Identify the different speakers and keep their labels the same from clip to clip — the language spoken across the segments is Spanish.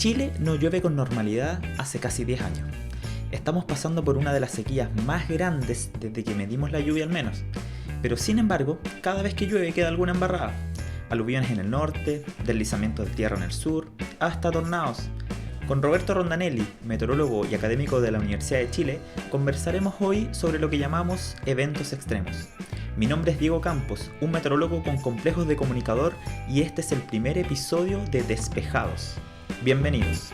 Speaker 1: Chile no llueve con normalidad hace casi 10 años. Estamos pasando por una de las sequías más grandes desde que medimos la lluvia al menos. Pero sin embargo, cada vez que llueve queda alguna embarrada. Aluviones en el norte, deslizamientos de tierra en el sur, hasta tornados. Con Roberto Rondanelli, meteorólogo y académico de la Universidad de Chile, conversaremos hoy sobre lo que llamamos eventos extremos. Mi nombre es Diego Campos, un meteorólogo con complejos de comunicador, y este es el primer episodio de Despejados. Bienvenidos.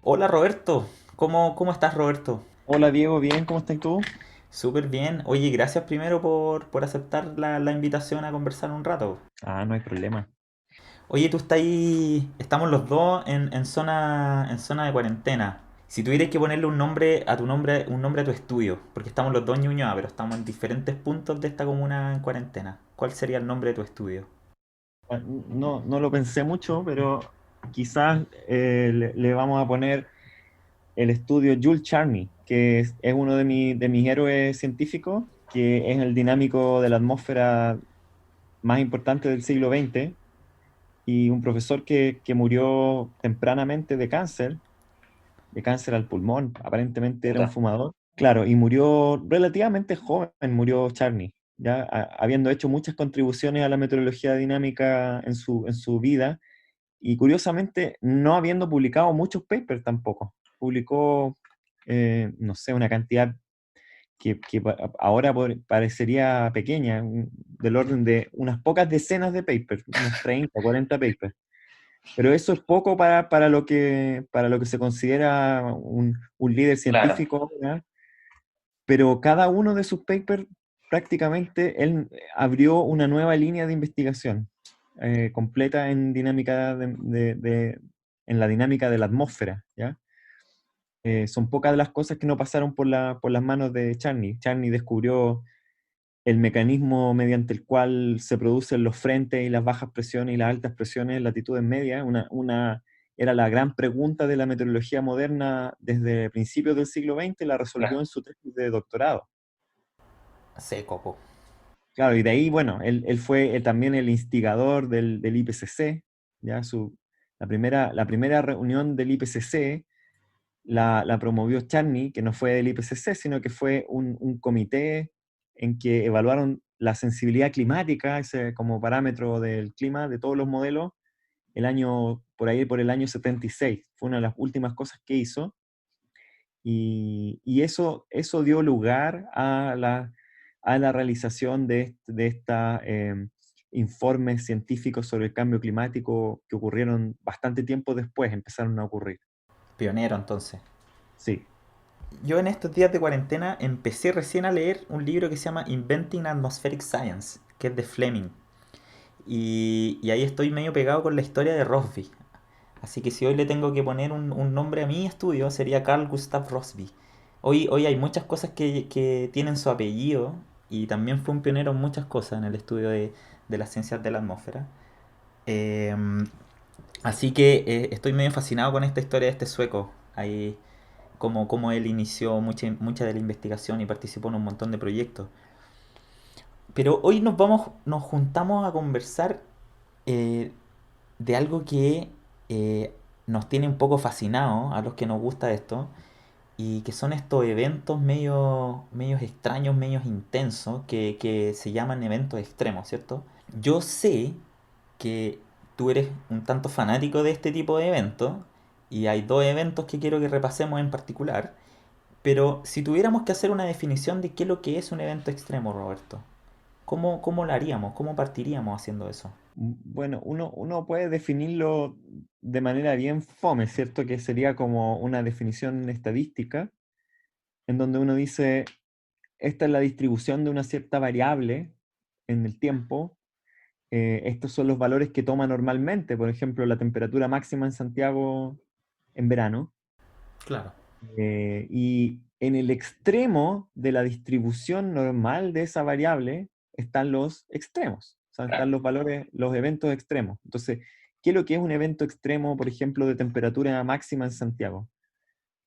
Speaker 1: Hola Roberto, ¿cómo estás Roberto?
Speaker 2: Hola Diego, bien, ¿cómo estás tú?
Speaker 1: Súper bien. Oye, gracias primero por aceptar la invitación a conversar un rato.
Speaker 2: Ah, no hay problema.
Speaker 1: Oye, tú estás ahí, estamos los dos en zona de cuarentena. Si tuvieras que ponerle un nombre a tu nombre, un nombre a tu estudio, porque estamos los dos en Ñuñoa, pero estamos en diferentes puntos de esta comuna en cuarentena, ¿cuál sería el nombre de tu estudio?
Speaker 2: Ah, no lo pensé mucho, pero quizás le vamos a poner el estudio Jules Charny, que es uno de mis héroes científicos, que es el dinámico de la atmósfera más importante del siglo XX y un profesor que murió tempranamente de cáncer al pulmón, aparentemente era un
Speaker 1: Puta.
Speaker 2: fumador. Claro, y murió relativamente joven, murió Charney, ya habiendo hecho muchas contribuciones a la meteorología dinámica en su vida, y curiosamente no habiendo publicado muchos papers tampoco. Publicó, no sé, una cantidad ahora parecería pequeña, del orden de unas pocas decenas de papers, unos 30, 40 papers. Pero eso es poco para lo que se considera un líder
Speaker 1: Claro.
Speaker 2: científico ahora, pero cada uno de sus papers prácticamente él abrió una nueva línea de investigación completa en dinámica en la dinámica de la atmósfera, ¿ya? Son pocas de las cosas que no pasaron por las manos de Charney. Charney descubrió el mecanismo mediante el cual se producen los frentes y las bajas presiones y las altas presiones en latitudes medias, era la gran pregunta de la meteorología moderna desde principios del siglo XX, y la resolvió
Speaker 1: Claro.
Speaker 2: en su tesis de doctorado.
Speaker 1: Seco, po.
Speaker 2: Claro, y de ahí, bueno, él fue también el instigador del IPCC, ¿ya? La primera reunión del IPCC la promovió Charney, que no fue del IPCC, sino que fue un comité en que evaluaron la sensibilidad climática, ese como parámetro del clima de todos los modelos, por ahí por el año 76. Fue una de las últimas cosas que hizo. Y eso dio lugar a la realización de estos informes científicos sobre el cambio climático que ocurrieron bastante tiempo después, empezaron a ocurrir.
Speaker 1: Pionero entonces.
Speaker 2: Sí.
Speaker 1: Yo en estos días de cuarentena empecé recién a leer un libro que se llama Inventing Atmospheric Science, que es de Fleming. Y ahí estoy medio pegado con la historia de Rossby. Así que si hoy le tengo que poner un nombre a mi estudio, sería Carl Gustav Rossby. Hoy hay muchas cosas que tienen su apellido, y también fue un pionero en muchas cosas en el estudio de las ciencias de la atmósfera. Eh, Así que estoy medio fascinado con esta historia de este sueco. Ahí, como él inició mucha de la investigación y participó en un montón de proyectos. Pero hoy nos juntamos a conversar eh, de algo que nos tiene un poco fascinados a los que nos gusta esto, y que son estos eventos medios extraños, medios intensos, que se llaman eventos extremos, ¿cierto? Yo sé que tú eres un tanto fanático de este tipo de eventos, y hay dos eventos que quiero que repasemos en particular, pero si tuviéramos que hacer una definición de qué es lo que es un evento extremo, Roberto, ¿cómo lo haríamos? ¿Cómo partiríamos haciendo eso?
Speaker 2: Bueno, uno puede definirlo de manera bien fome, ¿cierto? Que sería como una definición estadística, en donde uno dice, esta es la distribución de una cierta variable en el tiempo, estos son los valores que toma normalmente, por ejemplo, la temperatura máxima en Santiago en verano,
Speaker 1: Claro.
Speaker 2: y en el extremo de la distribución normal de esa variable están los extremos, o sea, están los valores, los eventos extremos. Entonces, ¿qué es lo que es un evento extremo, por ejemplo, de temperatura máxima en Santiago?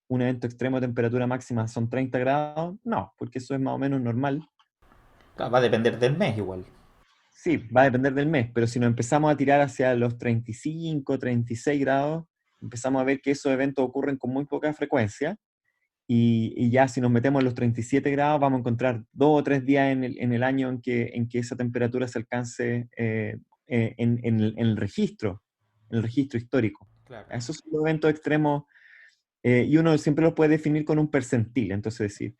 Speaker 2: ¿Un evento extremo de temperatura máxima son 30 grados? No, porque eso es más o menos normal.
Speaker 1: Va a depender del mes igual.
Speaker 2: sí, va a depender del mes, pero si nos empezamos a tirar hacia los 35, 36 grados, empezamos a ver que esos eventos ocurren con muy poca frecuencia. Y ya si nos metemos en los 37 grados, vamos a encontrar 2 o 3 días en el año en que esa temperatura se alcance en el registro histórico.
Speaker 1: Claro.
Speaker 2: Esos son los eventos extremos, y uno siempre los puede definir con un percentil. Entonces, decir,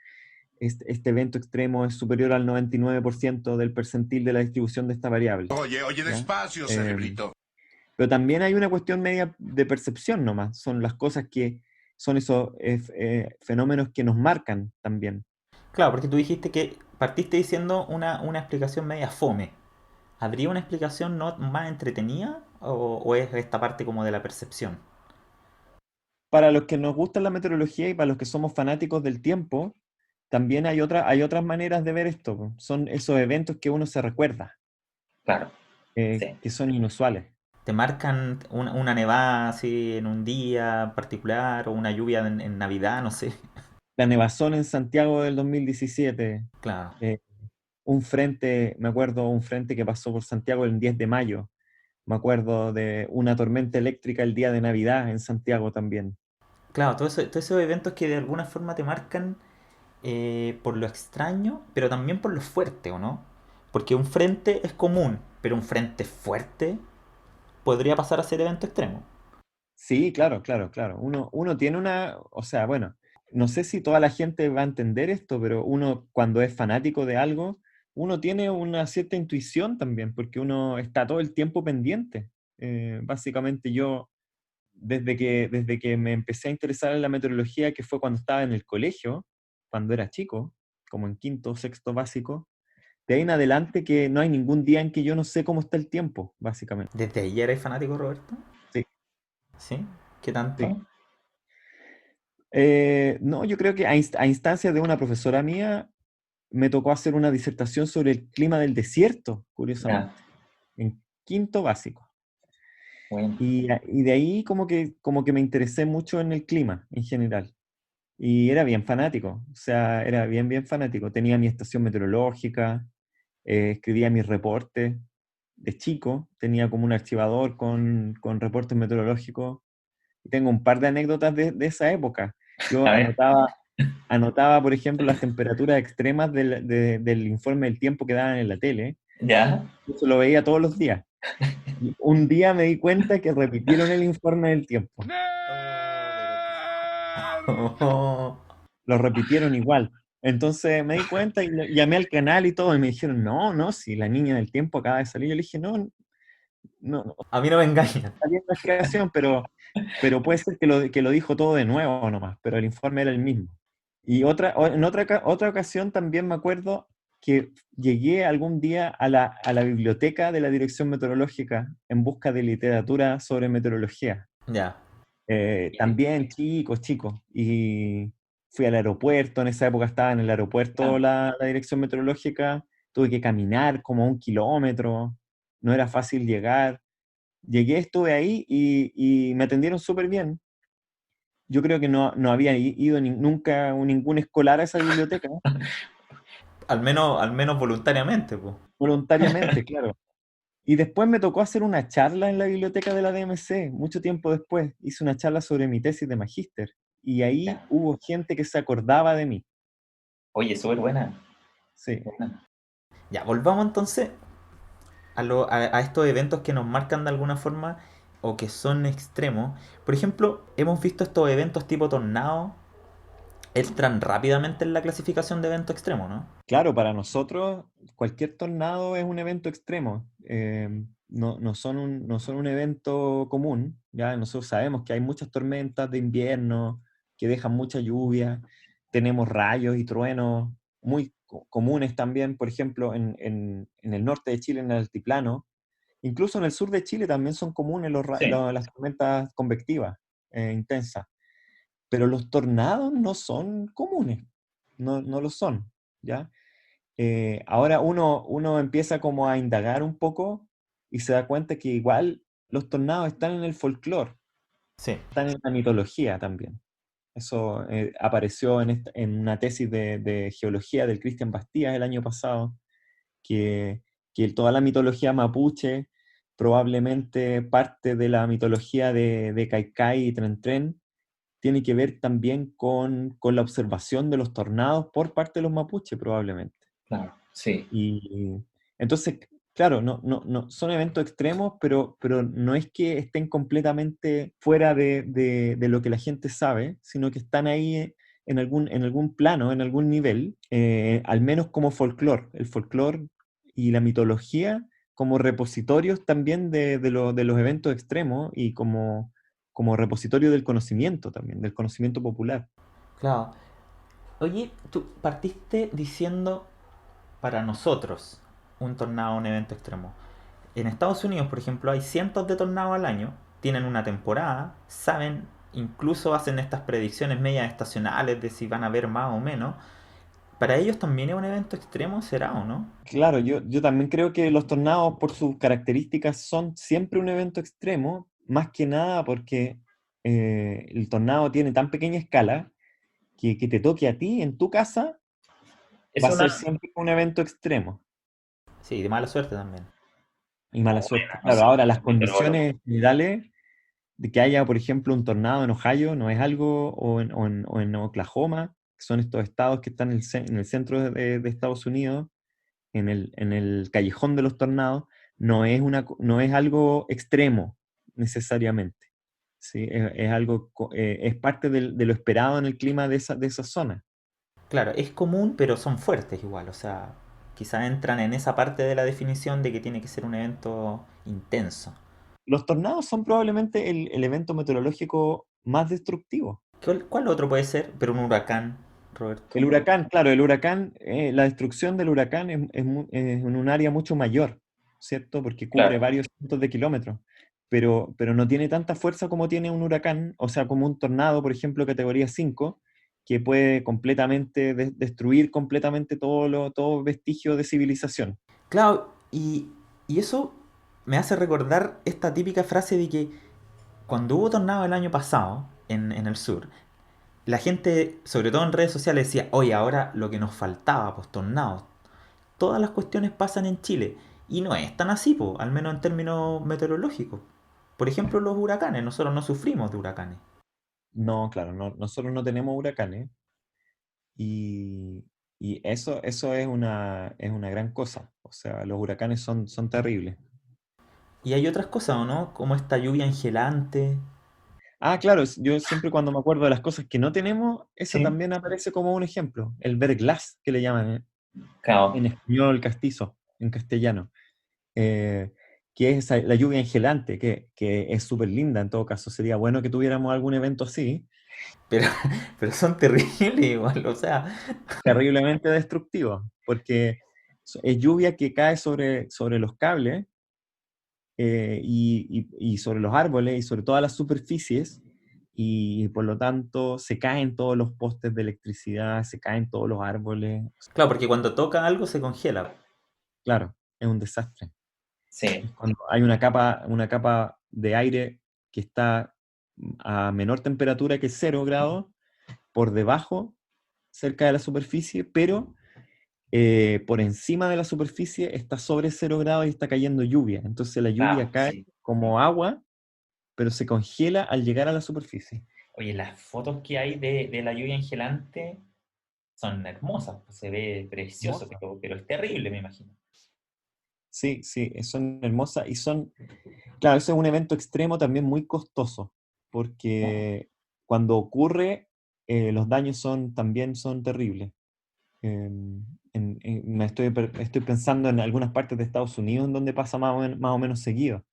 Speaker 2: este evento extremo es superior al 99% del percentil de la distribución de esta variable.
Speaker 3: Oye, oye,
Speaker 2: ¿Ya?
Speaker 3: despacio,
Speaker 2: Em,
Speaker 3: cerebrito.
Speaker 2: pero también hay una cuestión media de percepción nomás. Son las cosas que son esos fenómenos que nos marcan también.
Speaker 1: Claro, porque tú dijiste que partiste diciendo una explicación media fome. ¿Habría una explicación no más entretenida o es esta parte como de la percepción?
Speaker 2: Para los que nos gusta la meteorología y para los que somos fanáticos del tiempo, también hay otras maneras de ver esto, po. Son esos eventos que uno se recuerda,
Speaker 4: Claro, sí.
Speaker 2: que son inusuales.
Speaker 1: ¿Te marcan una nevada así en un día particular o una lluvia en Navidad? No sé.
Speaker 2: La nevazón en Santiago del 2017,
Speaker 1: Claro.
Speaker 2: eh, me acuerdo un frente que pasó por Santiago el 10 de mayo, me acuerdo de una tormenta eléctrica el día de Navidad en Santiago también.
Speaker 1: Claro, todos esos eventos que de alguna forma te marcan por lo extraño, pero también por lo fuerte, ¿o no? Porque un frente es común, pero un frente fuerte podría pasar a ser evento extremo.
Speaker 2: Sí, claro, claro, claro. Uno tiene o sea, bueno, no sé si toda la gente va a entender esto, pero uno cuando es fanático de algo, uno tiene una cierta intuición también, porque uno está todo el tiempo pendiente. Básicamente yo, desde que me empecé a interesar en la meteorología, que fue cuando estaba en el colegio, cuando era chico, como en quinto o sexto básico, de ahí en adelante que no hay ningún día en que yo no sé cómo está el tiempo, básicamente.
Speaker 1: ¿Desde ahí eres fanático, Roberto?
Speaker 2: Sí,
Speaker 1: ¿Sí? ¿Qué
Speaker 2: sí.
Speaker 1: tanto?
Speaker 2: No, yo creo que a instancias de una profesora mía me tocó hacer una disertación sobre el clima del desierto,
Speaker 4: Ya,
Speaker 2: curiosamente, en quinto básico.
Speaker 4: bueno.
Speaker 2: Y de ahí como que me interesé mucho en el clima en general. Y era bien fanático, o sea, era bien, bien fanático. Tenía mi estación meteorológica, escribía mis reportes de chico, tenía como un archivador con reportes meteorológicos. Y tengo un par de anécdotas de esa época. Yo
Speaker 4: A ver,
Speaker 2: anotaba, por ejemplo, las temperaturas extremas del informe del tiempo que daban en la tele.
Speaker 4: ya.
Speaker 2: Eso lo veía todos los días. Y un día me di cuenta que repitieron el informe del tiempo.
Speaker 1: Oh,
Speaker 2: Lo repitieron igual. Entonces me di cuenta y llamé al canal y todo, y me dijeron, no, no, si la niña del tiempo acaba de salir. Yo le dije, no, no, no
Speaker 1: a mí no me engañan.
Speaker 2: está bien la explicación, pero puede ser que lo dijo todo de nuevo nomás, pero el informe era el mismo. Y en otra ocasión también me acuerdo que llegué algún día a la biblioteca de la Dirección Meteorológica en busca de literatura sobre meteorología.
Speaker 1: Ya.
Speaker 2: También chicos, chicos. Y fui al aeropuerto, en esa época estaba en el aeropuerto
Speaker 4: Ya.
Speaker 2: la Dirección Meteorológica, tuve que caminar como 1 kilómetro, no era fácil llegar. Llegué, estuve ahí y me atendieron súper bien. Yo creo que no había ido nunca ningún escolar a esa biblioteca, ¿no?
Speaker 1: Al menos voluntariamente, pues.
Speaker 2: Voluntariamente, claro. Y después me tocó hacer una charla en la biblioteca de la DMC, mucho tiempo después. Hice una charla sobre mi tesis de magíster. Y ahí
Speaker 4: Ya.
Speaker 2: hubo gente que se acordaba de mí.
Speaker 4: Oye, súper buena.
Speaker 2: Sí.
Speaker 4: Buena.
Speaker 1: Ya, volvamos entonces a estos eventos que nos marcan de alguna forma o que son extremos. Por ejemplo, hemos visto estos eventos tipo tornado entran rápidamente en la clasificación de evento extremo, ¿no?
Speaker 2: Claro, para nosotros cualquier tornado es un evento extremo. No son un evento común. Ya nosotros sabemos que hay muchas tormentas de invierno que dejan mucha lluvia. Tenemos rayos y truenos muy comunes también, por ejemplo, en el norte de Chile, en el altiplano. Incluso en el sur de Chile también son comunes
Speaker 4: Sí.
Speaker 2: las tormentas convectivas intensas. Pero los tornados no son comunes. No, no lo son. ¿Ya? Ahora uno empieza como a indagar un poco y se da cuenta que igual los tornados están en el folclore,
Speaker 1: Sí.
Speaker 2: están en la mitología también. Eso apareció en una tesis de geología del Cristian Bastías el año pasado, que que toda la mitología mapuche, probablemente parte de la mitología de Kaikai y Tren Tren, tiene que ver también con la observación de los tornados por parte de los mapuches, probablemente.
Speaker 4: Claro, sí.
Speaker 2: Y entonces, claro, son eventos extremos, pero no es que estén completamente fuera de lo que la gente sabe, sino que están ahí en algún plano, en algún nivel, al menos como folclore. El folclore y la mitología como repositorios también de los eventos extremos y como repositorio del conocimiento también, del conocimiento popular.
Speaker 1: Claro. Oye, tú partiste diciendo para nosotros un tornado, un evento extremo. En Estados Unidos, por ejemplo, hay cientos de tornados al año, tienen una temporada, saben, incluso hacen estas predicciones medias estacionales de si van a haber más o menos. Para ellos también es un evento extremo, ¿será o no?
Speaker 2: Claro, yo también creo que los tornados por sus características son siempre un evento extremo, más que nada porque el tornado tiene tan pequeña escala que te toque a ti en tu casa
Speaker 4: Es
Speaker 2: va a ser
Speaker 4: una...
Speaker 2: siempre un evento extremo
Speaker 1: Sí, de mala suerte también.
Speaker 2: y mala
Speaker 4: O bueno,
Speaker 2: suerte.
Speaker 4: no
Speaker 2: Claro,
Speaker 4: sé,
Speaker 2: ahora las
Speaker 4: meteorólogo.
Speaker 2: condiciones generales de que haya, por ejemplo, un tornado en Ohio no es algo, o en Oklahoma, que son estos estados que están en el centro de Estados Unidos, en el callejón de los tornados, no es algo extremo necesariamente. ¿Sí? Es algo, es parte de lo esperado en el clima de esa zona.
Speaker 1: Claro, es común, pero son fuertes igual. O sea, quizá entran en esa parte de la definición de que tiene que ser un evento intenso.
Speaker 2: Los tornados son probablemente el evento meteorológico más destructivo.
Speaker 1: ¿Cuál otro puede ser? Pero un huracán,
Speaker 2: El
Speaker 1: Roberto.
Speaker 2: huracán, claro, la destrucción del huracán es en un área mucho mayor, ¿cierto? Porque cubre
Speaker 4: Claro,
Speaker 2: varios cientos de kilómetros, pero no tiene tanta fuerza como tiene un huracán, o sea, como un tornado, por ejemplo, categoría 5, que puede completamente destruir completamente todo vestigio de civilización.
Speaker 1: Claro, y eso me hace recordar esta típica frase de que cuando hubo tornado el año pasado en el sur, la gente, sobre todo en redes sociales, decía, oye, ahora lo que nos faltaba, pues tornados. Todas las cuestiones pasan en Chile. Y no es tan así, po, al menos en términos meteorológicos. Por ejemplo, los huracanes, nosotros no sufrimos de huracanes.
Speaker 2: No, claro, nosotros no tenemos huracanes y, y eso es una gran cosa. O sea, los huracanes son terribles.
Speaker 1: Y hay otras cosas, ¿o no? Como esta lluvia angelante.
Speaker 2: Ah, claro, yo siempre cuando me acuerdo de las cosas que no tenemos, esa
Speaker 4: sí,
Speaker 2: también aparece como un ejemplo, el verglas, que le llaman
Speaker 4: claro.
Speaker 2: en español castizo, en castellano, eh, que es la lluvia engelante, que es súper linda en todo caso. Sería bueno que tuviéramos algún evento así,
Speaker 1: Pero, pero son terribles igual, o sea.
Speaker 2: terriblemente destructivo, porque es lluvia que cae sobre los cables y sobre los árboles y sobre todas las superficies, y por lo tanto se caen todos los postes de electricidad, se caen todos los árboles.
Speaker 1: Claro, porque cuando toca algo se congela.
Speaker 2: Claro, es un desastre.
Speaker 4: Sí,
Speaker 2: Es cuando hay una capa de aire que está a menor temperatura que 0 grados por debajo, cerca de la superficie, pero por encima de la superficie está sobre 0 grados y está cayendo lluvia. Entonces la lluvia
Speaker 4: claro,
Speaker 2: cae
Speaker 4: sí.
Speaker 2: como agua, pero se congela al llegar a la superficie.
Speaker 4: Oye, las fotos que hay de la lluvia engelante son hermosas, pues, se ve precioso,
Speaker 2: Hermosa.
Speaker 4: pero es terrible, me imagino.
Speaker 2: Sí, sí, son hermosas y claro, eso es un evento extremo también muy costoso,
Speaker 4: Claro.
Speaker 2: porque cuando ocurre, los daños también son terribles. Estoy pensando en algunas partes de Estados Unidos en donde pasa más o menos seguido.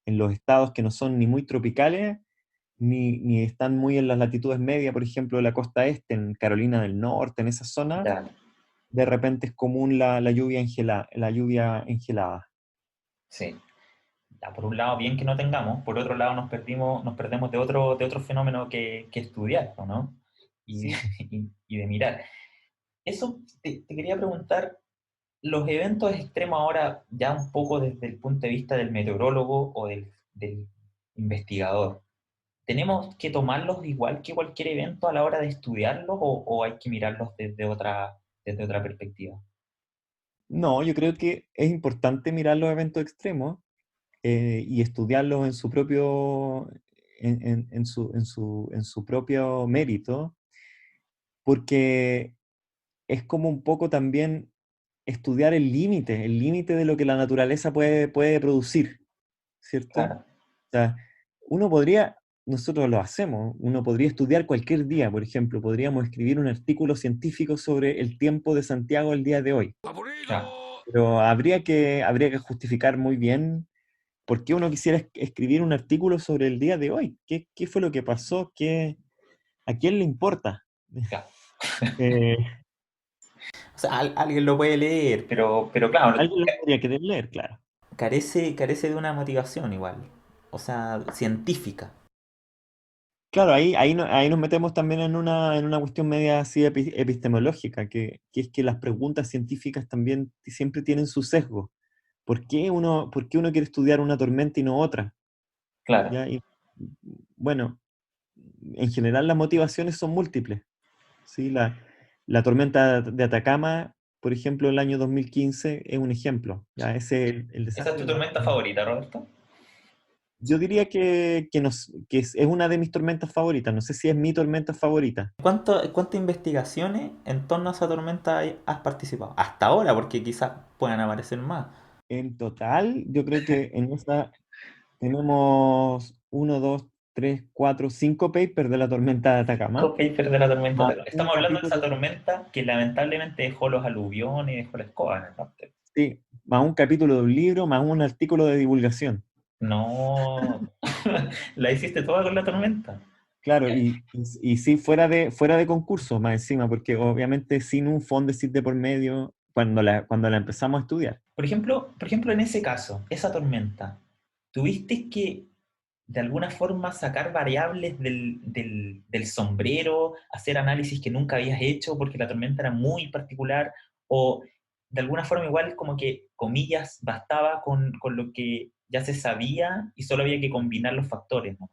Speaker 2: En los estados que no son ni muy tropicales, ni están muy en las latitudes medias, por ejemplo, de la costa este, en Carolina del Norte, en esa zona,
Speaker 4: Ya,
Speaker 2: de repente es común la lluvia engelada.
Speaker 4: sí. Ya, por un lado, bien que no tengamos, por otro lado, nos perdemos de otro fenómeno que estudiar, ¿o no? Y,
Speaker 2: Sí, pues.
Speaker 4: y de mirar. Eso te quería preguntar, los eventos extremos ahora, ya un poco desde el punto de vista del meteorólogo o del investigador, ¿tenemos que tomarlos igual que cualquier evento a la hora de estudiarlos o hay que mirarlos desde otra perspectiva?
Speaker 2: No, yo creo que es importante mirar los eventos extremos y estudiarlos en su propio, en su propio mérito, porque es como un poco también estudiar el límite de lo que la naturaleza puede producir, ¿cierto? O
Speaker 4: Claro,
Speaker 2: sea, uno podría, nosotros lo hacemos, uno podría estudiar cualquier día, por ejemplo, podríamos escribir un artículo científico sobre el tiempo de Santiago el día de hoy,
Speaker 4: claro.
Speaker 2: pero habría que justificar muy bien por qué uno quisiera escribir un artículo sobre el día de hoy, qué fue lo que pasó, a quién le importa.
Speaker 4: Claro.
Speaker 2: Eh,
Speaker 1: O sea, alguien lo puede leer, pero claro,
Speaker 2: alguien lo tendría que leer, claro.
Speaker 1: carece de una motivación igual. O sea, científica.
Speaker 2: Claro, ahí nos metemos también en una cuestión media así epistemológica, que es que las preguntas científicas también siempre tienen su sesgo. Por qué uno quiere estudiar una tormenta y no otra?
Speaker 4: Claro.
Speaker 2: ¿Ya? Y, bueno, en general las motivaciones son múltiples. ¿Sí? La tormenta de Atacama, por ejemplo, el año 2015 es un ejemplo. ¿Ya? Ese es el
Speaker 4: ¿Esa es tu
Speaker 2: desastre más.
Speaker 4: tormenta favorita, Roberto?
Speaker 2: Yo diría que es una de mis tormentas favoritas. No sé si es mi tormenta favorita.
Speaker 1: ¿Cuántas investigaciones en torno a esa tormenta has participado? Hasta ahora, porque quizás puedan aparecer más.
Speaker 2: En total, yo creo que en esta tenemos uno, dos, tres, cuatro, cinco papers de la tormenta de Atacama,
Speaker 4: Co-paper de la tormenta
Speaker 2: más
Speaker 4: Atacama.
Speaker 2: un
Speaker 4: Estamos hablando de esa
Speaker 2: capítulo,
Speaker 4: tormenta que lamentablemente dejó los aluviones, dejó la escoba en el norte.
Speaker 2: sí, más un capítulo de un libro, más un artículo de divulgación.
Speaker 4: No, la hiciste toda con la tormenta.
Speaker 2: Claro,
Speaker 4: Ya.
Speaker 2: y sí, fuera de concurso, más encima, porque obviamente sin un Fondesit de por medio, cuando la empezamos a estudiar.
Speaker 4: Por ejemplo, en ese caso, esa tormenta, ¿tuviste que de alguna forma sacar variables del sombrero, hacer análisis que nunca habías hecho porque la tormenta era muy particular? ¿O de alguna forma igual como que, comillas, bastaba con lo que ya se sabía y solo había que combinar los factores, ¿no?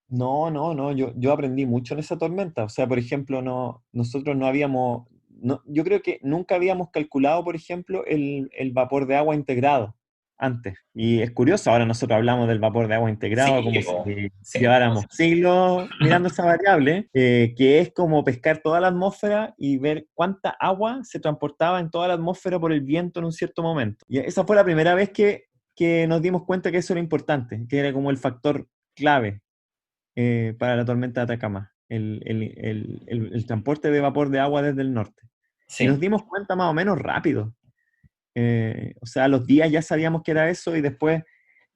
Speaker 2: No, yo aprendí mucho en esa tormenta. O sea, por ejemplo, nosotros no habíamos, yo creo que nunca habíamos calculado, por ejemplo, el vapor de agua integrado antes. Y es curioso, ahora nosotros hablamos del vapor de agua integrado
Speaker 4: Sí,
Speaker 2: como si
Speaker 4: po, 100%.
Speaker 2: lleváramos siglos mirando esa variable, que es como pescar toda la atmósfera y ver cuánta agua se transportaba en toda la atmósfera por el viento en un cierto momento. Y esa fue la primera vez que nos dimos cuenta que eso era importante, que era como el factor clave para la tormenta de Atacama, el transporte de vapor de agua desde el norte. Y nos
Speaker 4: Sí,
Speaker 2: dimos cuenta más o menos rápido. O sea, a los días ya sabíamos que era eso y después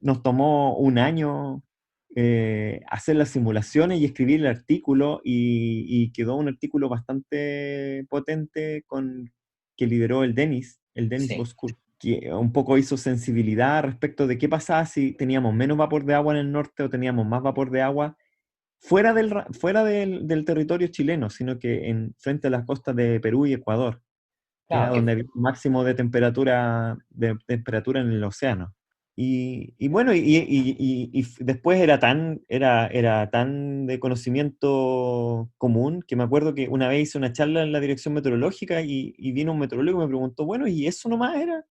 Speaker 2: nos tomó un año hacer las simulaciones y escribir el artículo y quedó un artículo bastante potente que lideró el Denis
Speaker 4: sí,
Speaker 2: Boscourt, que un poco hizo sensibilidad respecto de qué pasaba si teníamos menos vapor de agua en el norte o teníamos más vapor de agua fuera del territorio chileno, sino que frente a las costas de Perú y Ecuador, que era
Speaker 4: claro,
Speaker 2: donde había un máximo de temperatura en el océano. Y bueno, después era tan de conocimiento común que me acuerdo que una vez hice una charla en la dirección meteorológica y vino un meteorólogo y me preguntó, bueno, ¿y eso nomás era?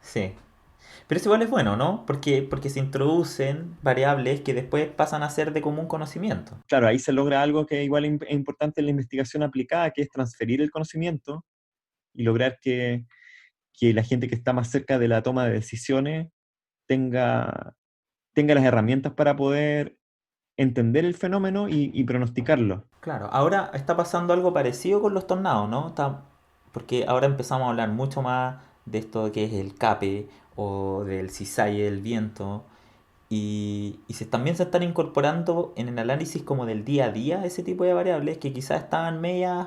Speaker 1: Sí. Pero eso igual es bueno, ¿no? Porque se introducen variables que después pasan a ser de común conocimiento.
Speaker 2: Claro, ahí se logra algo que igual es importante en la investigación aplicada, que es transferir el conocimiento y lograr que la gente que está más cerca de la toma de decisiones tenga, tenga las herramientas para poder entender el fenómeno y pronosticarlo.
Speaker 1: Claro, ahora está pasando algo parecido con los tornados, ¿no? Porque ahora empezamos a hablar mucho más de esto que es el CAPE o del cisalle del viento. También se están incorporando en el análisis como del día a día ese tipo de variables que quizás estaban medias,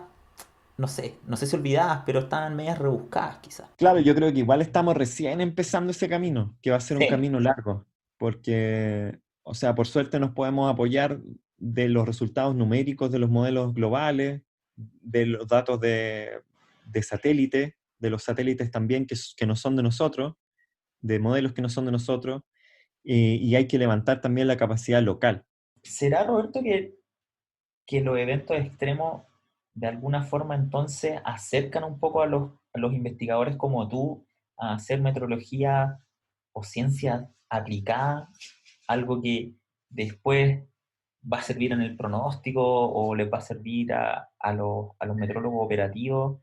Speaker 1: no sé si olvidadas, pero estaban medias rebuscadas quizás.
Speaker 2: Claro, yo creo que igual estamos recién empezando ese camino, que va a ser un
Speaker 4: sí,
Speaker 2: camino largo, porque, o sea, por suerte nos podemos apoyar de los resultados numéricos de los modelos globales, de los datos de satélite, de los satélites también que no son de nosotros, de modelos que no son de nosotros, y hay que levantar también la capacidad local.
Speaker 4: ¿Será, Roberto, que los eventos extremos de alguna forma entonces acercan un poco a los investigadores como tú a hacer meteorología o ciencia aplicada, algo que después va a servir en el pronóstico o les va a servir a los meteorólogos operativos.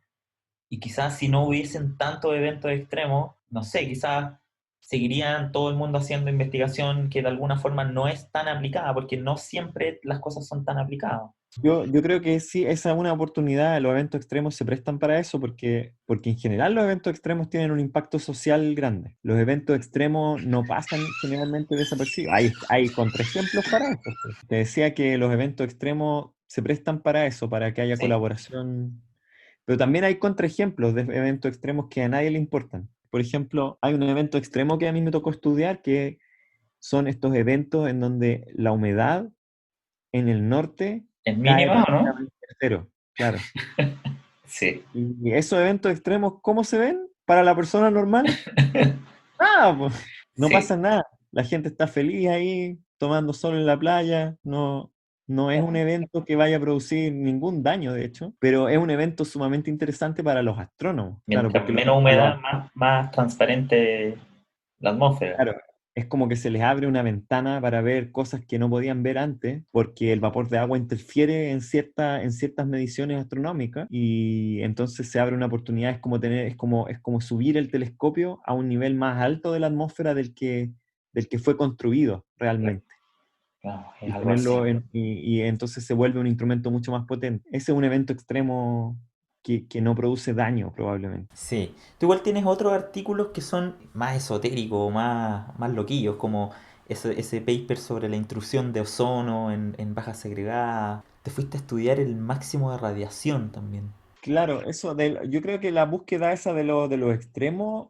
Speaker 4: Y quizás si no hubiesen tantos eventos extremos, no sé, quizás seguirían todo el mundo haciendo investigación que de alguna forma no es tan aplicada, porque no siempre las cosas son tan aplicadas.
Speaker 2: Yo creo que sí, esa es una oportunidad. Los eventos extremos se prestan para eso porque en general los eventos extremos tienen un impacto social grande. Los eventos extremos no pasan generalmente desapercibidos. Hay contraejemplos para esto. Te decía que los eventos extremos se prestan para eso, para que haya
Speaker 4: Sí,
Speaker 2: colaboración. Pero también hay contraejemplos de eventos extremos que a nadie le importan. Por ejemplo, hay un evento extremo que a mí me tocó estudiar, que son estos eventos en donde la humedad en el norte
Speaker 4: es
Speaker 2: cae
Speaker 4: mínima, ¿o no?
Speaker 2: prácticamente a cero, claro.
Speaker 4: Sí.
Speaker 2: Y esos eventos extremos, ¿cómo se ven para la persona normal? Nada, pues, no
Speaker 4: Sí.
Speaker 2: pasa nada. La gente está feliz ahí, tomando sol en la playa. No, no es un evento que vaya a producir ningún daño, de hecho, pero es un evento sumamente interesante para los astrónomos, claro,
Speaker 4: Mientras
Speaker 2: porque
Speaker 4: menos
Speaker 2: a los
Speaker 4: humedad, más transparente la atmósfera.
Speaker 2: claro, es como que se les abre una ventana para ver cosas que no podían ver antes, porque el vapor de agua interfiere en ciertas mediciones astronómicas y entonces se abre una oportunidad, es como subir el telescopio a un nivel más alto de la atmósfera del que fue construido realmente.
Speaker 4: Claro, es
Speaker 2: Y
Speaker 4: algo así.
Speaker 2: y entonces se vuelve un instrumento mucho más potente. Ese es un evento extremo que no produce daño probablemente.
Speaker 1: Sí, tú igual tienes otros artículos que son más esotéricos, más loquillos, como ese paper sobre la intrusión de ozono en baja segregada. Te fuiste a estudiar el máximo de radiación también.
Speaker 2: Claro, yo creo que la búsqueda esa de los extremos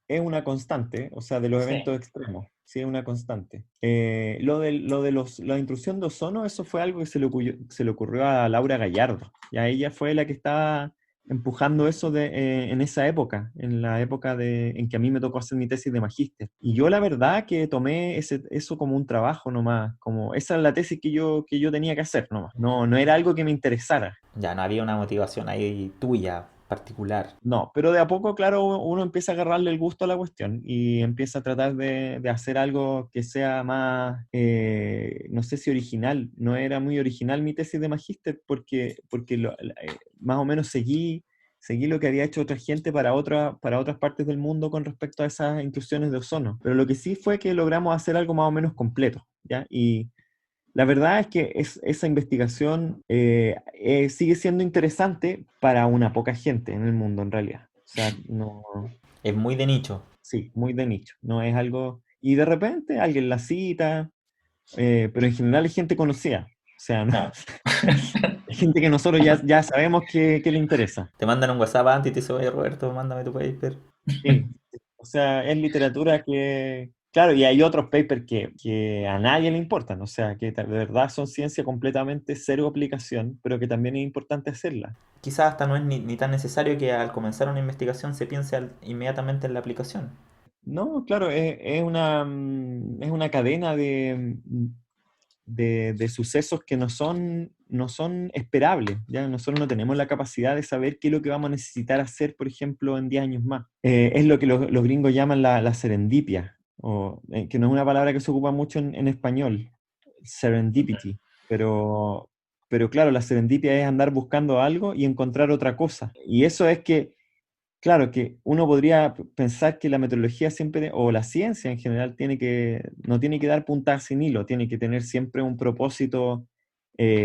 Speaker 2: es una constante, o sea, de los
Speaker 4: Sí.
Speaker 2: eventos extremos, sí, es una constante. La intrusión de ozono, eso fue algo que se le ocurrió a Laura Gallardo, y a ella fue la que estaba empujando eso en esa época, en la época en que a mí me tocó hacer mi tesis de magíster. Y yo la verdad que tomé eso como un trabajo nomás, como esa es la tesis que yo tenía que hacer nomás, no era algo que me interesara.
Speaker 1: Ya no había una motivación ahí tuya particular.
Speaker 2: No, pero de a poco, claro, uno empieza a agarrarle el gusto a la cuestión y empieza a tratar de hacer algo que sea más, no sé si original. No era muy original mi tesis de magíster porque más o menos seguí lo que había hecho otra gente para otras partes del mundo con respecto a esas intrusiones de ozono. Pero lo que sí fue que logramos hacer algo más o menos completo, ¿ya? Y la verdad es que esa investigación sigue siendo interesante para una poca gente en el mundo, en realidad. O sea, no,
Speaker 1: Es muy de nicho.
Speaker 2: sí, muy de nicho. No es algo. Y de repente alguien la cita, pero en general es gente conocida. O sea, no,
Speaker 4: No.
Speaker 2: es gente que nosotros ya sabemos que le interesa.
Speaker 1: Te mandan un WhatsApp antes y te dicen, oye Roberto, mándame tu paper.
Speaker 2: Sí, o sea, es literatura que, claro, y hay otros papers que a nadie le importan, o sea, que de verdad son ciencia completamente cero aplicación, pero que también es importante hacerla.
Speaker 1: Quizás hasta no es ni tan necesario que al comenzar una investigación se piense inmediatamente en la aplicación.
Speaker 2: No, claro, es una cadena de sucesos que no son esperables, ¿ya? Nosotros no tenemos la capacidad de saber qué es lo que vamos a necesitar hacer, por ejemplo, en 10 años más. Es lo que los gringos llaman la serendipia, que no es una palabra que se ocupa mucho en español, serendipity, pero claro, la serendipia es andar buscando algo y encontrar otra cosa. Y eso es que claro, que uno podría pensar que la meteorología siempre, o la ciencia en general, no tiene que dar puntadas sin hilo, tiene que tener siempre un propósito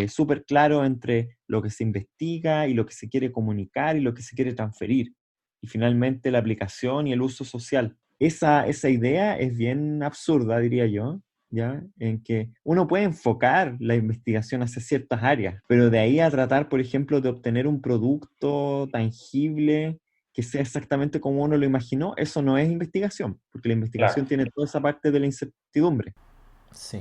Speaker 2: súper claro entre lo que se investiga y lo que se quiere comunicar y lo que se quiere transferir. Y finalmente la aplicación y el uso social. Esa idea es bien absurda, diría yo, ¿ya? En que uno puede enfocar la investigación hacia ciertas áreas, pero de ahí a tratar, por ejemplo, de obtener un producto tangible que sea exactamente como uno lo imaginó, eso no es investigación, porque la
Speaker 4: Claro.
Speaker 2: investigación tiene toda esa parte de la incertidumbre.
Speaker 1: Sí.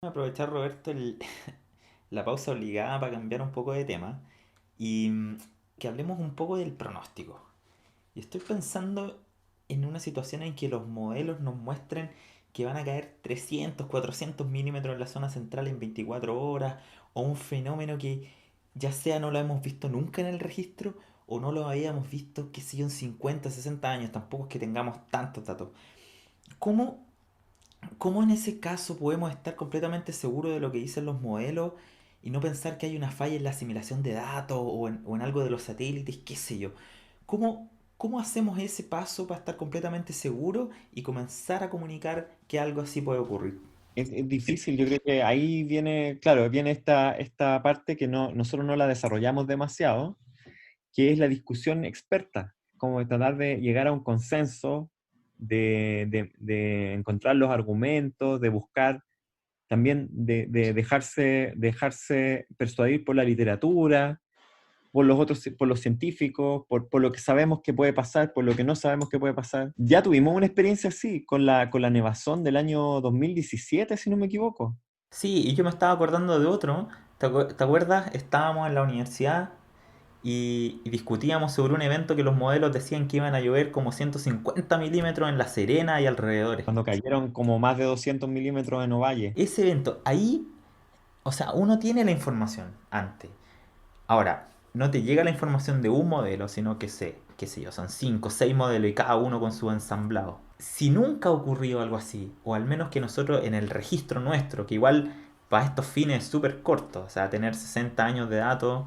Speaker 1: Voy a aprovechar, Roberto, la pausa obligada para cambiar un poco de tema y que hablemos un poco del pronóstico. Y estoy pensando en una situación en que los modelos nos muestren que van a caer 300, 400 milímetros en la zona central en 24 horas, o un fenómeno que ya sea no lo hemos visto nunca en el registro, o no lo habíamos visto, qué sé yo, en 50, 60 años, tampoco es que tengamos tantos datos. ¿Cómo, cómo en ese caso podemos estar completamente seguros de lo que dicen los modelos y no pensar que hay una falla en la asimilación de datos o en algo de los satélites, qué sé yo? ¿Cómo hacemos ese paso para estar completamente seguros y comenzar a comunicar que algo así puede ocurrir?
Speaker 2: Es difícil, yo creo que ahí viene, claro, viene esta parte que nosotros no la desarrollamos demasiado, que es la discusión experta, como de tratar de llegar a un consenso, de encontrar los argumentos, de buscar también de dejarse persuadir por la literatura, por los otros, por los científicos, por lo que sabemos que puede pasar, por lo que no sabemos que puede pasar. Ya tuvimos una experiencia así con la nevazón del año 2017, si no me equivoco.
Speaker 1: Sí, y yo me estaba acordando de otro. ¿Te acuerdas? Estábamos en la universidad y discutíamos sobre un evento que los modelos decían que iban a llover como 150 milímetros en La Serena y alrededores.
Speaker 2: Cuando cayeron como más de 200 milímetros en Ovalle.
Speaker 1: Ese evento, ahí, o sea, uno tiene la información antes. Ahora, no te llega la información de un modelo, sino que qué sé yo, son 5 o 6 modelos y cada uno con su ensamblado. Si nunca ha ocurrido algo así, o al menos que nosotros en el registro nuestro, que igual para estos fines es súper corto, o sea, tener 60 años de datos,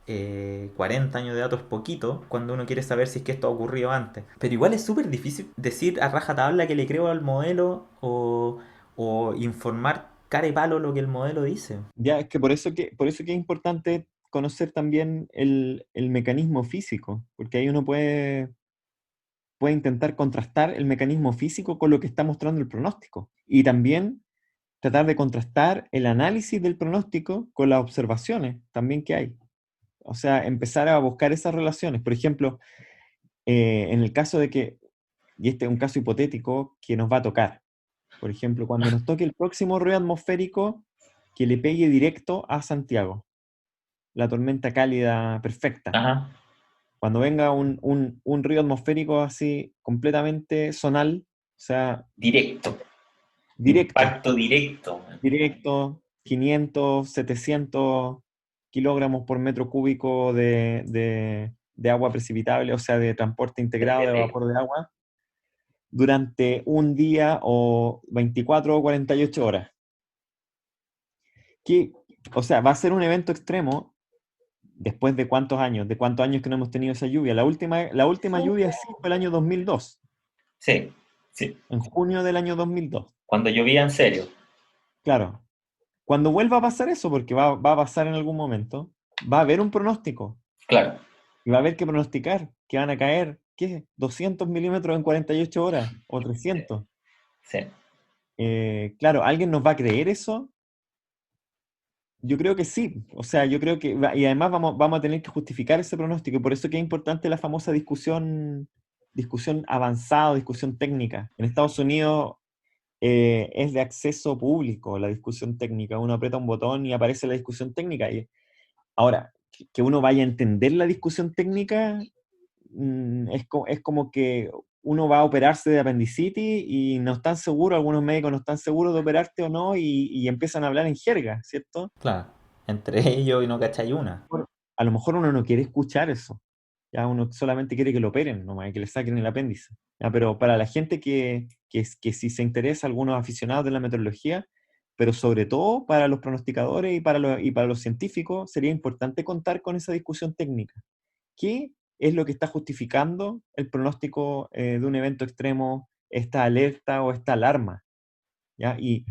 Speaker 1: 40 años de datos es poquito cuando uno quiere saber si es que esto ha ocurrido antes. Pero igual es súper difícil decir a rajatabla que le creo al modelo o informar cara y palo lo que el modelo dice.
Speaker 2: Ya, es que por eso que es importante conocer también el mecanismo físico, porque ahí uno puede intentar contrastar el mecanismo físico con lo que está mostrando el pronóstico. Y también tratar de contrastar el análisis del pronóstico con las observaciones también que hay. O sea, empezar a buscar esas relaciones. Por ejemplo, en el caso de que, y este es un caso hipotético que nos va a tocar, por ejemplo, cuando nos toque el próximo ruido atmosférico que le pegue directo a Santiago, la tormenta cálida perfecta.
Speaker 4: Ajá.
Speaker 2: Cuando venga un ruido atmosférico así completamente zonal, o sea,
Speaker 4: Directo.
Speaker 2: directo,
Speaker 4: Impacto directo.
Speaker 2: directo, 500, 700 kilogramos por metro cúbico de agua precipitable, o sea, de transporte integrado de
Speaker 4: TPP.
Speaker 2: vapor de agua, durante un día o 24 o 48 horas. Que, o sea, va a ser un evento extremo después de cuántos años que no hemos tenido esa lluvia. La última lluvia sí fue el año 2002,
Speaker 4: Sí, sí.
Speaker 2: en junio del año 2002.
Speaker 4: Cuando llovía en serio.
Speaker 2: Claro, cuando vuelva a pasar eso, porque va a pasar en algún momento, va a haber un pronóstico
Speaker 4: Claro.
Speaker 2: y va a haber que pronosticar que van a caer, ¿qué? 200 milímetros en 48 horas o 300.
Speaker 4: Sí.
Speaker 2: Claro, ¿alguien nos va a creer eso? Yo creo que sí, o sea, yo creo que, y además vamos a tener que justificar ese pronóstico, y por eso que es importante la famosa discusión avanzada, discusión técnica. En Estados Unidos es de acceso público la discusión técnica, uno aprieta un botón y aparece la discusión técnica. Y ahora, que uno vaya a entender la discusión técnica, es como que uno va a operarse de apendicitis y no están seguros, algunos médicos no están seguros de operarte o no, y empiezan a hablar en jerga, ¿cierto?
Speaker 1: Claro, entre ellos y no cachai una.
Speaker 2: A lo mejor uno no quiere escuchar eso. Ya uno solamente quiere que lo operen, nomás, y que le saquen el apéndice. Ya, pero para la gente que sí se interesa, algunos aficionados de la meteorología, pero sobre todo para los pronosticadores y para los científicos, sería importante contar con esa discusión técnica. ¿Qué es lo que está justificando el pronóstico de un evento extremo, esta alerta o esta alarma? ¿Ya? Y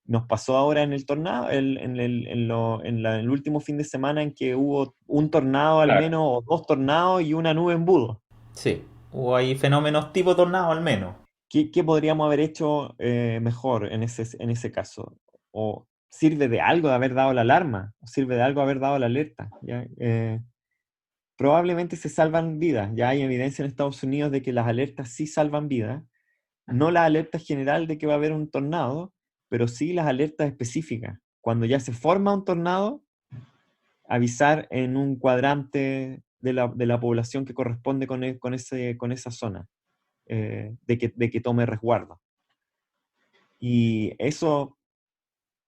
Speaker 2: nos pasó ahora en el tornado, en el último fin de semana en que hubo un tornado al
Speaker 4: Claro.
Speaker 2: menos, o dos tornados y una nube embudo.
Speaker 1: Sí, o hay fenómenos tipo tornado al menos.
Speaker 2: ¿Qué podríamos haber hecho mejor en ese caso? ¿O sirve de algo de haber dado la alarma? ¿O sirve de algo haber dado la alerta? ¿Ya? Probablemente se salvan vidas. Ya hay evidencia en Estados Unidos de que las alertas sí salvan vidas. No la alerta general de que va a haber un tornado, pero sí las alertas específicas. Cuando ya se forma un tornado, avisar en un cuadrante de la población que corresponde con esa zona, de que tome resguardo. Y eso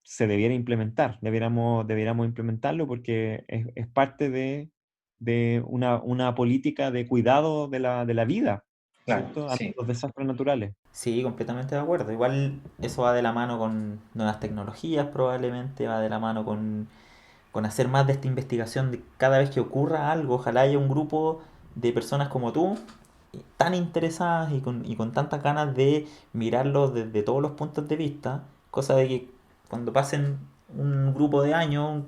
Speaker 2: se debiera implementar, debiéramos implementarlo porque es parte de una política de cuidado de la vida,
Speaker 4: Claro,
Speaker 2: ¿cierto? Ante
Speaker 4: sí.
Speaker 2: los desastres naturales.
Speaker 1: Sí, completamente de acuerdo. Igual eso va de la mano con nuevas tecnologías, probablemente va de la mano con hacer más de esta investigación de cada vez que ocurra algo. Ojalá haya un grupo de personas como tú, tan interesadas y con tantas ganas de mirarlo desde todos los puntos de vista, cosa de que cuando pasen un grupo de años,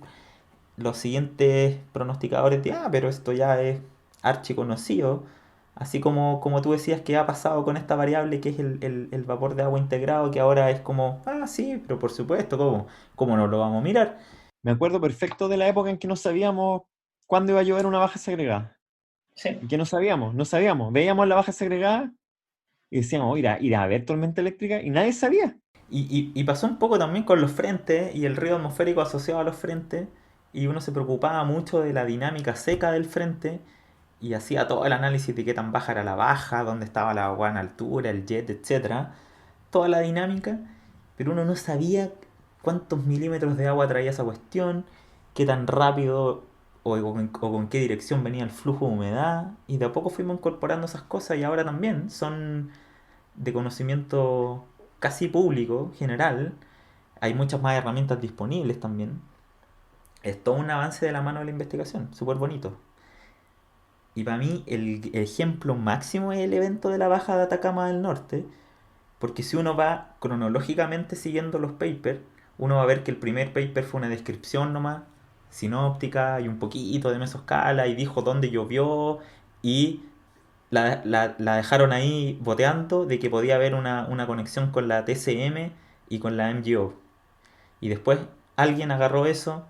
Speaker 1: los siguientes pronosticadores de, pero esto ya es archiconocido, así como tú decías que ha pasado con esta variable que es el vapor de agua integrado, que ahora es como, sí, pero por supuesto, ¿cómo no lo vamos a mirar?
Speaker 2: Me acuerdo perfecto de la época en que no sabíamos cuándo iba a llover una baja segregada.
Speaker 4: Sí,
Speaker 2: Y que no sabíamos. Veíamos la baja segregada y decíamos, "Oh, irá a haber tormenta eléctrica", y nadie sabía.
Speaker 1: Y pasó un poco también con los frentes y el ruido atmosférico asociado a los frentes, y uno se preocupaba mucho de la dinámica seca del frente y hacía todo el análisis de qué tan baja era la baja, dónde estaba la agua en altura, el jet, etcétera, toda la dinámica, pero uno no sabía cuántos milímetros de agua traía esa cuestión, qué tan rápido o con qué dirección venía el flujo de humedad, y de a poco fuimos incorporando esas cosas y ahora también son de conocimiento casi público, general. Hay muchas más herramientas disponibles también. Es todo un avance de la mano de la investigación, súper bonito. Y para mí el ejemplo máximo es el evento de la baja de Atacama del Norte, porque si uno va cronológicamente siguiendo los papers, uno va a ver que el primer paper fue una descripción nomás, sinóptica y un poquito de mesoscala, y dijo dónde llovió, y la dejaron ahí boteando de que podía haber una conexión con la TCM y con la MGO. Y después alguien agarró eso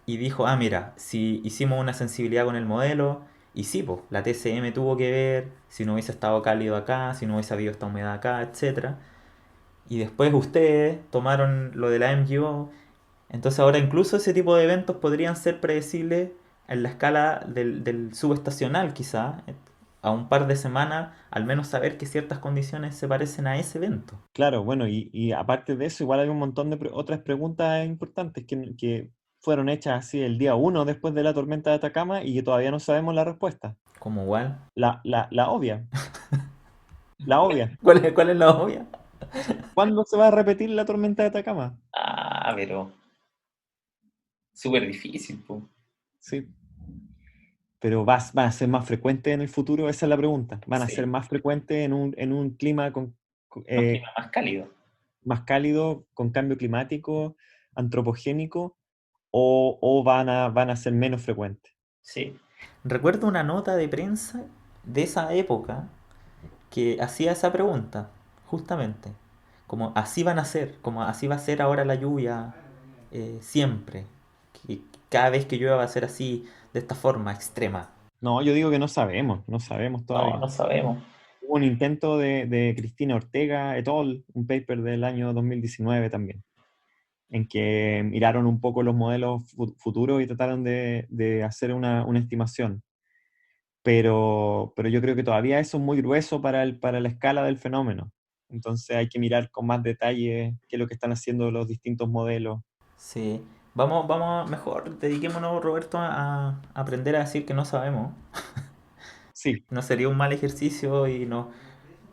Speaker 1: y dijo, mira, si hicimos una sensibilidad con el modelo, y sí, pues, la TCM tuvo que ver, si no hubiese estado cálido acá, si no hubiese habido esta humedad acá, etcétera. Y después ustedes tomaron lo de la MGO. Entonces ahora incluso ese tipo de eventos podrían ser predecibles en la escala del subestacional quizá. A un par de semanas, al menos saber que ciertas condiciones se parecen a ese evento.
Speaker 2: Claro, bueno, y aparte de eso, igual hay un montón de otras preguntas importantes que fueron hechas así el día uno después de la tormenta de Atacama y que todavía no sabemos la respuesta.
Speaker 1: Como igual.
Speaker 2: La obvia, la obvia.
Speaker 1: Cuál es la obvia?
Speaker 2: ¿Cuándo se va a repetir la tormenta de Atacama?
Speaker 4: pero súper difícil, po.
Speaker 2: Sí, pero van a ser más frecuentes en el futuro, esa es la pregunta. ¿Van a ser
Speaker 4: Sí,
Speaker 2: más frecuentes en un clima
Speaker 4: un clima más cálido.
Speaker 2: más cálido, con cambio climático, antropogénico, o van a ser menos frecuentes?
Speaker 4: Sí,
Speaker 1: Recuerdo una nota de prensa de esa época que hacía esa pregunta, justamente. Como así van a ser, como así va a ser ahora la lluvia siempre. Que cada vez que llueva va a ser así, de esta forma extrema.
Speaker 2: No, yo digo que no sabemos
Speaker 4: no,
Speaker 2: todavía.
Speaker 4: no sabemos.
Speaker 2: Hubo un intento de Cristina Ortega et al., un paper del año 2019 también, en que miraron un poco los modelos futuros y trataron de hacer una estimación. Pero yo creo que todavía eso es muy grueso para la escala del fenómeno. Entonces hay que mirar con más detalle qué es lo que están haciendo los distintos modelos.
Speaker 1: Sí. Vamos, mejor dediquémonos, Roberto, a aprender a decir que no sabemos.
Speaker 2: Sí,
Speaker 1: No sería un mal ejercicio y nos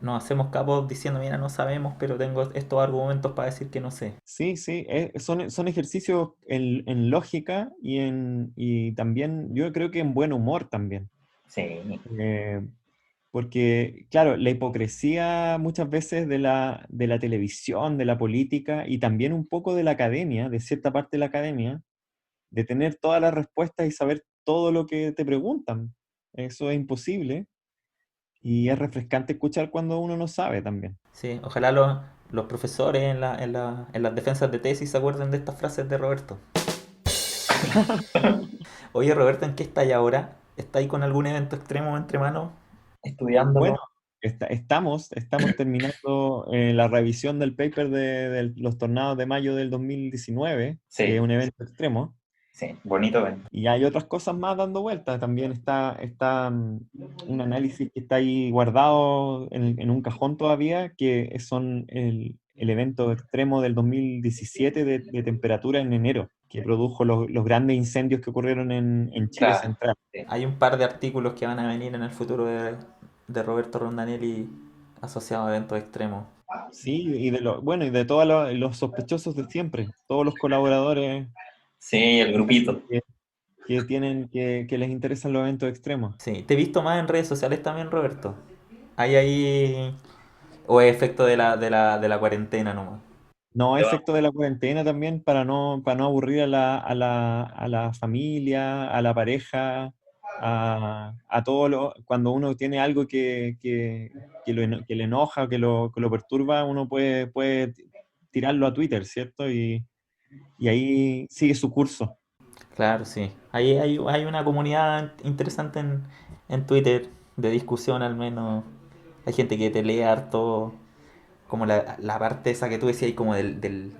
Speaker 1: hacemos capos diciendo, mira, no sabemos, pero tengo estos argumentos para decir que no sé.
Speaker 2: sí, sí, son ejercicios en lógica y también yo creo que en buen humor también.
Speaker 4: Sí,
Speaker 2: Eh, Porque, claro, la hipocresía muchas veces de la televisión, de la política y también un poco de la academia, de cierta parte de la academia, de tener todas las respuestas y saber todo lo que te preguntan. Eso es imposible y es refrescante escuchar cuando uno no sabe también.
Speaker 1: Sí, ojalá los profesores en las defensas de tesis se acuerden de estas frases de Roberto. Oye, Roberto, ¿en qué está ahora? ¿Está ahí con algún evento extremo entre manos?
Speaker 2: Bueno,
Speaker 4: estudiándolo.
Speaker 2: estamos terminando la revisión del paper de los tornados de mayo del 2019, que es
Speaker 4: Sí,
Speaker 2: un evento extremo.
Speaker 4: sí, bonito evento.
Speaker 2: Y hay otras cosas más dando vueltas. También está un análisis que está ahí guardado en un cajón todavía, que son el evento extremo del 2017 de temperatura en enero, que produjo los grandes incendios que ocurrieron en Chile
Speaker 4: Claro.
Speaker 2: Central.
Speaker 1: Hay un par de artículos que van a venir en el futuro de Roberto Rondanelli asociados a eventos extremos.
Speaker 2: Sí, y y de todos los sospechosos de siempre, todos los colaboradores
Speaker 4: Sí, el grupito.
Speaker 2: que les interesan los eventos extremos.
Speaker 1: Sí, te he visto más en redes sociales también, Roberto. ¿Hay ahí o es efecto de la cuarentena nomás?
Speaker 2: No,
Speaker 4: Pero
Speaker 2: efecto de la cuarentena también para no aburrir a la familia, a la pareja, a todo cuando uno tiene algo que le enoja o que lo perturba, uno puede tirarlo a Twitter, ¿cierto? Y ahí sigue su curso.
Speaker 1: Claro, sí. Ahí hay una comunidad interesante en Twitter, de discusión al menos. Hay gente que te lee harto, como la parte esa que tú decías, como del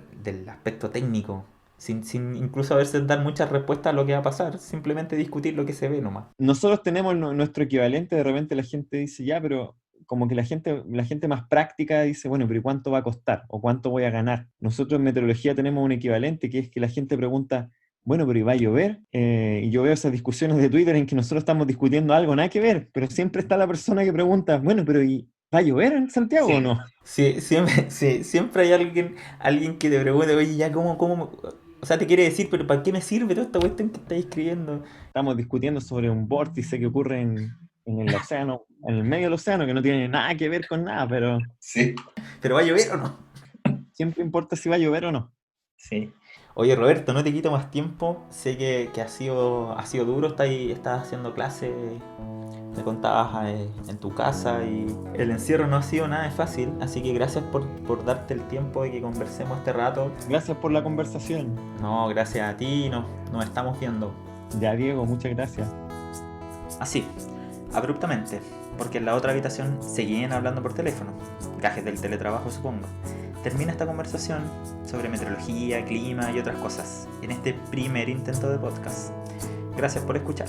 Speaker 1: aspecto técnico, sin incluso a veces dar muchas respuestas a lo que va a pasar, simplemente discutir lo que se ve nomás.
Speaker 2: Nosotros tenemos nuestro equivalente, de repente la gente dice, ya, pero como que la gente más práctica dice, bueno, pero ¿y cuánto va a costar? ¿O cuánto voy a ganar? Nosotros en meteorología tenemos un equivalente que es que la gente pregunta, bueno, pero ¿y va a llover? Y yo veo esas discusiones de Twitter en que nosotros estamos discutiendo algo, nada que ver, pero siempre está la persona que pregunta, bueno, pero ¿y va a llover en Santiago o
Speaker 4: sí,
Speaker 2: no?
Speaker 1: Sí, siempre, sí, siempre hay alguien que te pregunte, oye, ya, o sea, te quiere decir, pero ¿para qué me sirve toda esta cuestión que estáis escribiendo?
Speaker 2: Estamos discutiendo sobre un vórtice que ocurre en el océano, en el medio del océano, que no tiene nada que ver con nada, pero
Speaker 4: sí,
Speaker 1: ¿Pero va a llover o no?
Speaker 2: siempre importa si va a llover o no.
Speaker 4: sí.
Speaker 1: Oye, Roberto, no te quito más tiempo. Sé que ha sido duro. Estás haciendo clase, me contabas en tu casa y el encierro no ha sido nada de fácil. Así que gracias por darte el tiempo de que conversemos este rato.
Speaker 2: Gracias por la conversación.
Speaker 1: No, gracias a ti. Nos estamos viendo.
Speaker 2: Ya, Diego, muchas gracias.
Speaker 1: Así, abruptamente, porque en la otra habitación seguían hablando por teléfono. Gajes del teletrabajo, supongo. Termina esta conversación sobre meteorología, clima y otras cosas en este primer intento de podcast. Gracias por escuchar.